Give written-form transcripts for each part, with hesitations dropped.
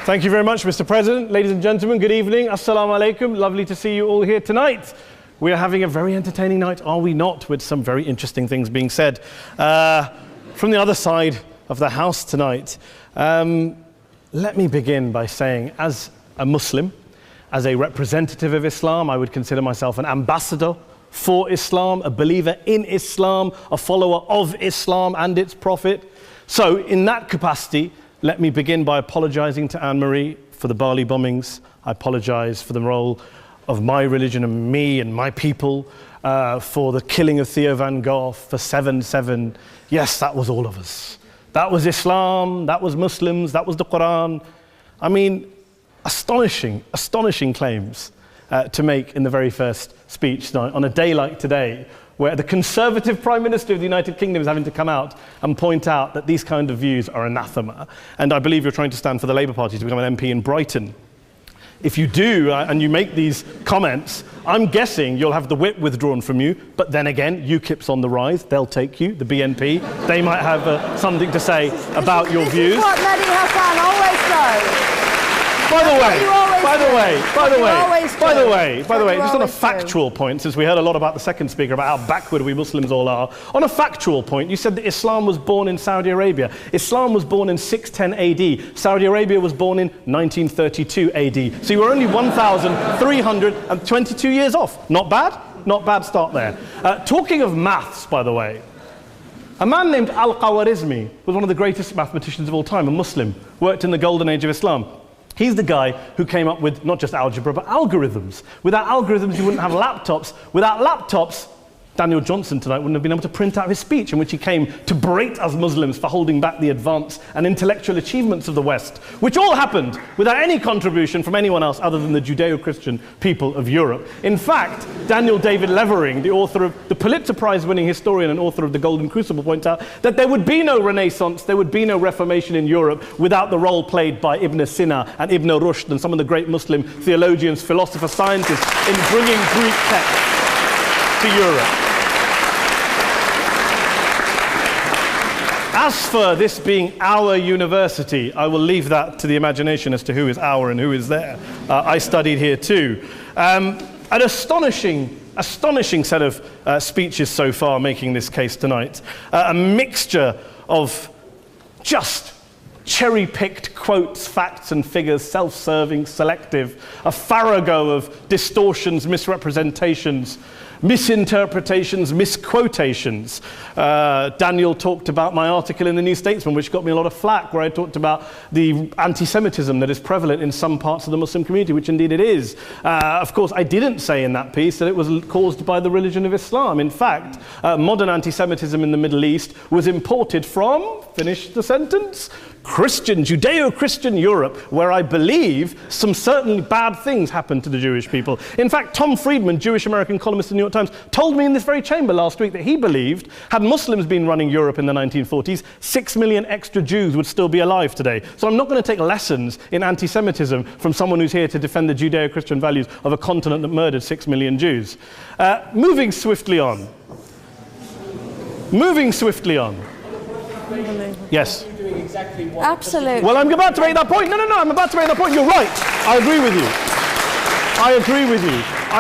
Thank you very much, Mr. President. Ladies and gentlemen, good evening. Assalamu alaikum. Lovely to see you all here tonight. We are having a very entertaining night, are we not, with some very interesting things being said from the other side of the house tonight. Let me begin by saying, as a Muslim, as a representative of Islam, I would consider myself an ambassador for Islam, a believer in Islam, a follower of Islam and its Prophet. So, in that capacity, let me begin by apologizing to Anne-Marie for the Bali bombings. I apologize for the role of my religion and me and my people, for the killing of Theo van Gogh, for 7/7. Yes, that was all of us. That was Islam, that was Muslims, that was the Quran. I mean, astonishing claims to make in the very first speech tonight, on a day like today, where the Conservative Prime Minister of the United Kingdom is having to come out and point out that these kind of views are anathema. And I believe you're trying to stand for the Labour Party to become an MP in Brighton. If you do, and you make these comments, I'm guessing you'll have the whip withdrawn from you, but then again, UKIP's on the rise, they'll take you, the BNP, they might have something to say about your views. This is what Mehdi Hasan always does. By the way, just on a factual point, since we heard a lot about the second speaker, about how backward we Muslims all are, on a factual point, you said that Islam was born in Saudi Arabia. Islam was born in 610 AD. Saudi Arabia was born in 1932 AD. So you were only 1,322 years off. Not bad? Not bad start there. Talking of maths, by the way, a man named Al-Khwarizmi was one of the greatest mathematicians of all time, a Muslim, worked in the golden age of Islam. He's the guy who came up with not just algebra, but algorithms. Without algorithms, you wouldn't have laptops. Without laptops, Daniel Johnson tonight wouldn't have been able to print out his speech in which he came to berate us Muslims for holding back the advance and intellectual achievements of the West, which all happened without any contribution from anyone else other than the Judeo-Christian people of Europe. In fact, Daniel David Levering, the author of the Pulitzer Prize-winning historian and author of The Golden Crucible, points out that there would be no Renaissance, there would be no Reformation in Europe without the role played by Ibn Sina and Ibn Rushd and some of the great Muslim theologians, philosophers, scientists in bringing Greek texts to Europe. As for this being our university, I will leave that to the imagination as to who is our and who is there. I studied here too. An astonishing set of speeches so far making this case tonight. A mixture of just cherry-picked quotes, facts and figures, self-serving, selective, a farrago of distortions, misrepresentations, misinterpretations, misquotations. Daniel talked about my article in the New Statesman, which got me a lot of flack, where I talked about the anti-Semitism that is prevalent in some parts of the Muslim community, which indeed it is. Of course, I didn't say in that piece that it was caused by the religion of Islam. In fact, modern anti-Semitism in the Middle East was imported from, finish the sentence, Judeo-Christian Europe, where I believe some certainly bad things happened to the Jewish people. In fact, Tom Friedman, Jewish-American columnist in the New York Times, told me in this very chamber last week that he believed, had Muslims been running Europe in the 1940s, 6 million extra Jews would still be alive today. So I'm not going to take lessons in anti-Semitism from someone who's here to defend the Judeo-Christian values of a continent that murdered 6 million Jews. Moving swiftly on. Yes. Absolutely. Well, I'm about to make that point. No, I'm about to make that point. You're right. I agree with you. I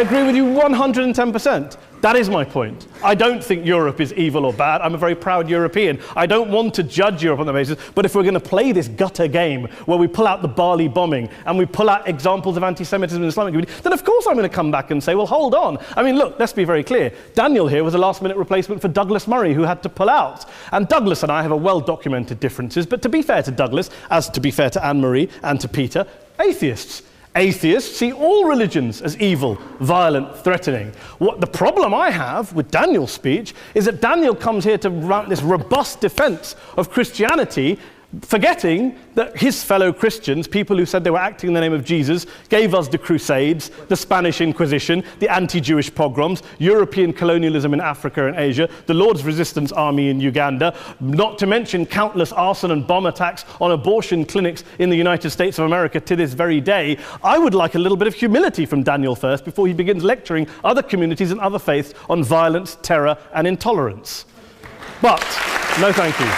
agree with you 110%. That is my point. I don't think Europe is evil or bad. I'm a very proud European. I don't want to judge Europe on that basis, but if we're going to play this gutter game where we pull out the Bali bombing and we pull out examples of anti-Semitism in the Islamic community, then of course I'm going to come back and say, well, hold on. I mean, look, let's be very clear. Daniel here was a last-minute replacement for Douglas Murray, who had to pull out. And Douglas and I have a well-documented differences, but to be fair to Douglas, as to be fair to Anne-Marie and to Peter, atheists. Atheists see all religions as evil, violent, threatening. What the problem I have with Daniel's speech is that Daniel comes here to write this robust defense of Christianity, forgetting that his fellow Christians, people who said they were acting in the name of Jesus, gave us the Crusades, the Spanish Inquisition, the anti-Jewish pogroms, European colonialism in Africa and Asia, the Lord's Resistance Army in Uganda, not to mention countless arson and bomb attacks on abortion clinics in the United States of America to this very day. I would like a little bit of humility from Daniel first before he begins lecturing other communities and other faiths on violence, terror, and intolerance. But, no thank you.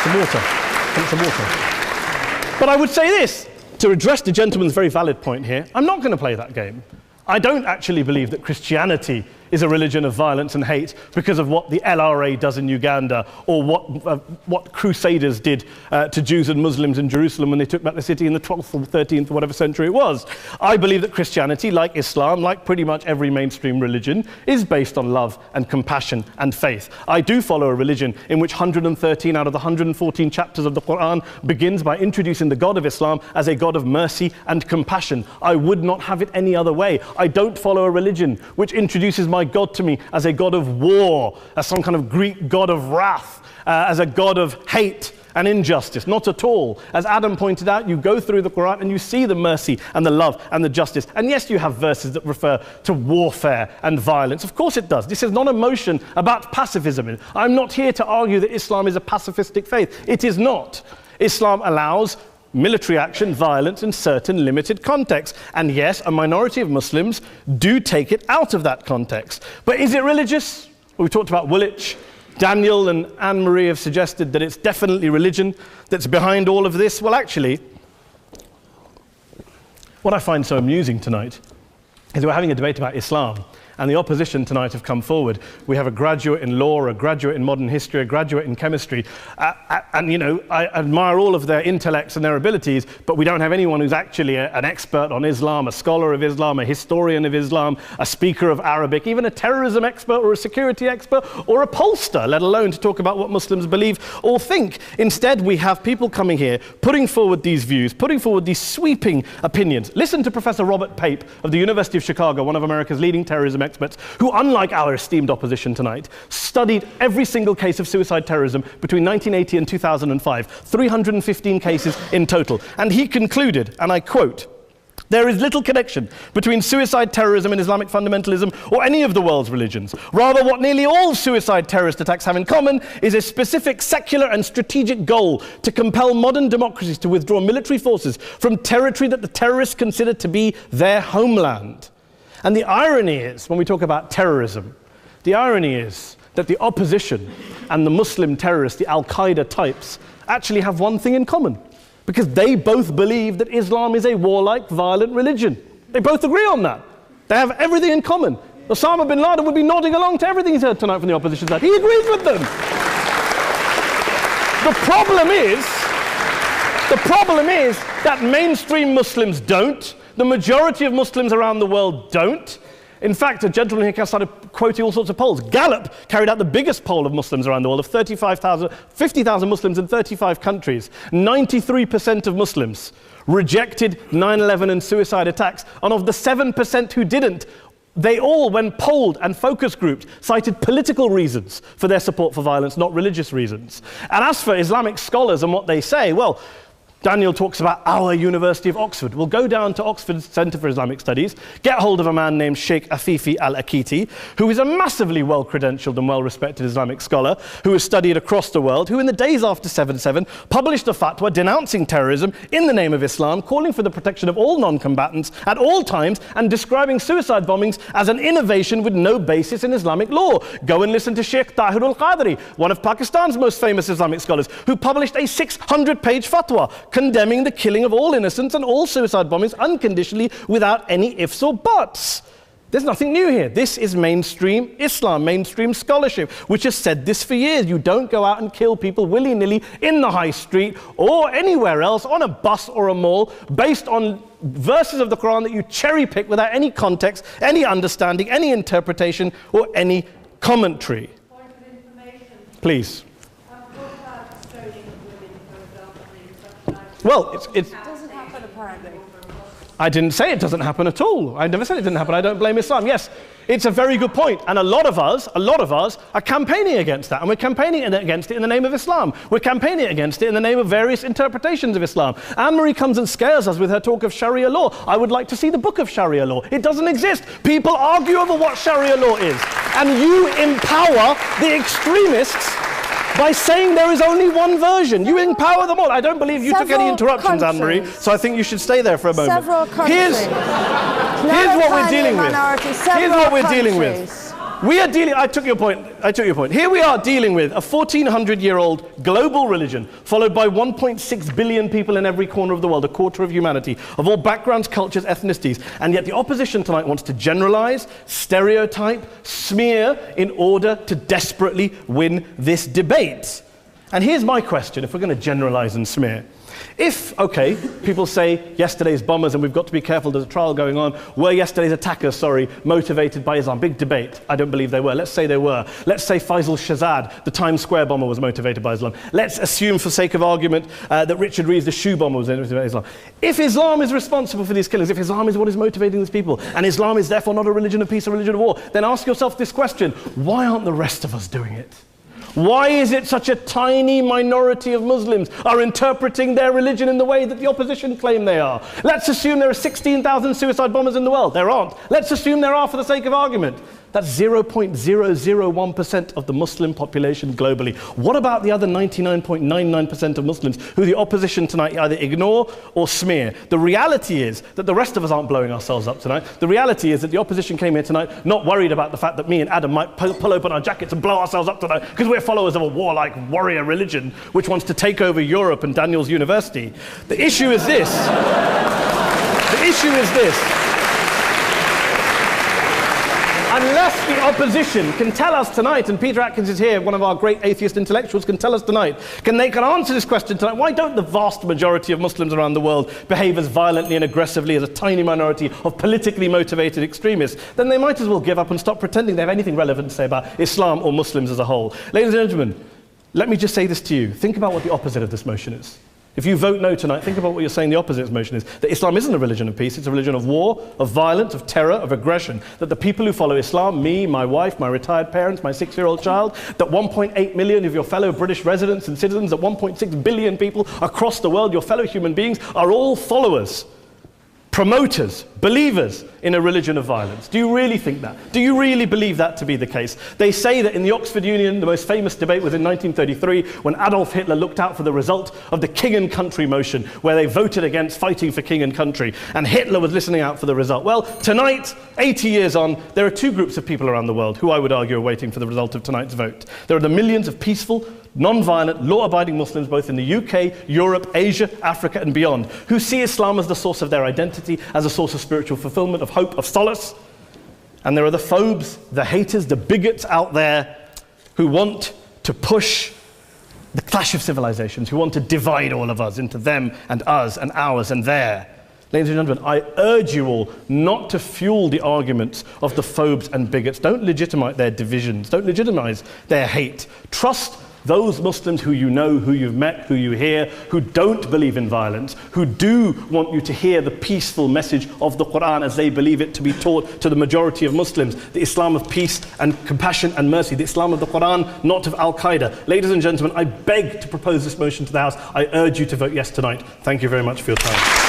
Some water. But I would say this, to address the gentleman's very valid point here, I'm not going to play that game. I don't actually believe that Christianity is a religion of violence and hate because of what the LRA does in Uganda or what Crusaders did to Jews and Muslims in Jerusalem when they took back the city in the 12th or 13th or whatever century it was. I believe that Christianity, like Islam, like pretty much every mainstream religion, is based on love and compassion and faith. I do follow a religion in which 113 out of the 114 chapters of the Quran begins by introducing the God of Islam as a God of mercy and compassion. I would not have it any other way. I don't follow a religion which introduces my God to me as a God of war, as some kind of Greek God of wrath, as a God of hate and injustice. Not at all. As Adam pointed out, you go through the Quran and you see the mercy and the love and the justice. And yes, you have verses that refer to warfare and violence. Of course it does. This is not a motion about pacifism. I'm not here to argue that Islam is a pacifistic faith. It is not. Islam allows military action, violence in certain limited contexts. And yes, a minority of Muslims do take it out of that context. But is it religious? Well, we talked about Woolwich. Daniel and Anne-Marie have suggested that it's definitely religion that's behind all of this. Well, actually, what I find so amusing tonight is we're having a debate about Islam. And the opposition tonight have come forward. We have a graduate in law, a graduate in modern history, a graduate in chemistry. And, you know, I admire all of their intellects and their abilities, but we don't have anyone who's actually an expert on Islam, a scholar of Islam, a historian of Islam, a speaker of Arabic, even a terrorism expert or a security expert or a pollster, let alone to talk about what Muslims believe or think. Instead, we have people coming here, putting forward these views, putting forward these sweeping opinions. Listen to Professor Robert Pape of the University of Chicago, one of America's leading terrorism experts, who, unlike our esteemed opposition tonight, studied every single case of suicide terrorism between 1980 and 2005, 315 cases in total. And he concluded, and I quote, "There is little connection between suicide terrorism and Islamic fundamentalism or any of the world's religions. Rather, what nearly all suicide terrorist attacks have in common is a specific secular and strategic goal to compel modern democracies to withdraw military forces from territory that the terrorists consider to be their homeland." And the irony is, when we talk about terrorism, the irony is that the opposition and the Muslim terrorists, the Al-Qaeda types, actually have one thing in common, because they both believe that Islam is a warlike, violent religion. They both agree on that. They have everything in common. Osama bin Laden would be nodding along to everything he's heard tonight from the opposition side. He agrees with them. The problem is that mainstream Muslims don't. The majority of Muslims around the world don't. In fact, a gentleman here started quoting all sorts of polls. Gallup carried out the biggest poll of Muslims around the world, of 50,000 Muslims in 35 countries. 93% of Muslims rejected 9/11 and suicide attacks. And of the 7% who didn't, they all, when polled and focus grouped, cited political reasons for their support for violence, not religious reasons. And as for Islamic scholars and what they say, well, Daniel talks about our University of Oxford. We'll go down to Oxford Centre for Islamic Studies, get hold of a man named Sheikh Afifi Al-Akiti, who is a massively well-credentialed and well-respected Islamic scholar who has studied across the world, who in the days after 7/7 published a fatwa denouncing terrorism in the name of Islam, calling for the protection of all non-combatants at all times, and describing suicide bombings as an innovation with no basis in Islamic law. Go and listen to Sheikh Tahir al-Qadri, one of Pakistan's most famous Islamic scholars, who published a 600-page fatwa condemning the killing of all innocents and all suicide bombings unconditionally without any ifs or buts. There's nothing new here. This is mainstream Islam, mainstream scholarship, which has said this for years. You don't go out and kill people willy-nilly in the high street or anywhere else, on a bus or a mall, based on verses of the Quran that you cherry-pick without any context, any understanding, any interpretation, or any commentary. Point of information. Please. What about stoning of women, for example, in such lives? Well, It doesn't happen, apparently. I didn't say it doesn't happen at all. I never said it didn't happen. I don't blame Islam. Yes, it's a very good point. And a lot of us are campaigning against that. And we're campaigning against it in the name of Islam. We're campaigning against it in the name of various interpretations of Islam. Anne-Marie comes and scares us with her talk of Sharia law. I would like to see the book of Sharia law. It doesn't exist. People argue over what Sharia law is. And you empower the extremists by saying there is only one version. You empower them all. I don't believe you took any interruptions, Anne-Marie, so I think you should stay there for a moment. Several countries. Here's what we're dealing with. Minority, Here's what we're dealing with. I took your point. Here we are dealing with a 1400-year-old global religion followed by 1.6 billion people in every corner of the world, a quarter of humanity, of all backgrounds, cultures, ethnicities. And yet the opposition tonight wants to generalize, stereotype, smear in order to desperately win this debate. And here's my question, if we're going to generalize and smear. If, okay, people say yesterday's bombers, and we've got to be careful, there's a trial going on, were yesterday's attackers, motivated by Islam? Big debate. I don't believe they were. Let's say they were. Let's say Faisal Shahzad, the Times Square bomber, was motivated by Islam. Let's assume, for sake of argument, that Richard Reeves, the shoe bomber, was motivated by Islam. If Islam is responsible for these killings, if Islam is what is motivating these people, and Islam is therefore not a religion of peace, a religion of war, then ask yourself this question: why aren't the rest of us doing it? Why is it such a tiny minority of Muslims are interpreting their religion in the way that the opposition claim they are? Let's assume there are 16,000 suicide bombers in the world. There aren't. Let's assume there are for the sake of argument. That's 0.001% of the Muslim population globally. What about the other 99.99% of Muslims who the opposition tonight either ignore or smear? The reality is that the rest of us aren't blowing ourselves up tonight. The reality is that the opposition came here tonight not worried about the fact that me and Adam might pull open our jackets and blow ourselves up tonight because we're followers of a warlike warrior religion which wants to take over Europe and Daniel's university. The issue is this. The issue is this. Unless the opposition can tell us tonight, and Peter Atkins is here, one of our great atheist intellectuals, can tell us tonight, can answer this question tonight: why don't the vast majority of Muslims around the world behave as violently and aggressively as a tiny minority of politically motivated extremists? Then they might as well give up and stop pretending they have anything relevant to say about Islam or Muslims as a whole. Ladies and gentlemen, let me just say this to you. Think about what the opposite of this motion is. If you vote no tonight, think about what you're saying the opposite of this motion is. That Islam isn't a religion of peace, it's a religion of war, of violence, of terror, of aggression. That the people who follow Islam, me, my wife, my retired parents, my 6-year-old child, that 1.8 million of your fellow British residents and citizens, that 1.6 billion people across the world, your fellow human beings, are all followers, promoters, believers in a religion of violence. Do you really think that? Do you really believe that to be the case? They say that in the Oxford Union, the most famous debate was in 1933 when Adolf Hitler looked out for the result of the King and Country motion, where they voted against fighting for king and country, and Hitler was listening out for the result. Well, tonight, 80 years on, there are two groups of people around the world who I would argue are waiting for the result of tonight's vote. There are the millions of peaceful, non-violent, law-abiding Muslims both in the UK, Europe, Asia, Africa and beyond, who see Islam as the source of their identity, as a source of spiritual fulfillment, of hope, of solace. And there are the phobes, the haters, the bigots out there who want to push the clash of civilizations, who want to divide all of us into them and us and ours and their. Ladies and gentlemen, I urge you all not to fuel the arguments of the phobes and bigots. Don't legitimize their divisions. Don't legitimize their hate. Trust those Muslims who you know, who you've met, who you hear, who don't believe in violence, who do want you to hear the peaceful message of the Quran as they believe it to be taught to the majority of Muslims, the Islam of peace and compassion and mercy, the Islam of the Quran, not of Al-Qaeda. Ladies and gentlemen, I beg to propose this motion to the House. I urge you to vote yes tonight. Thank you very much for your time.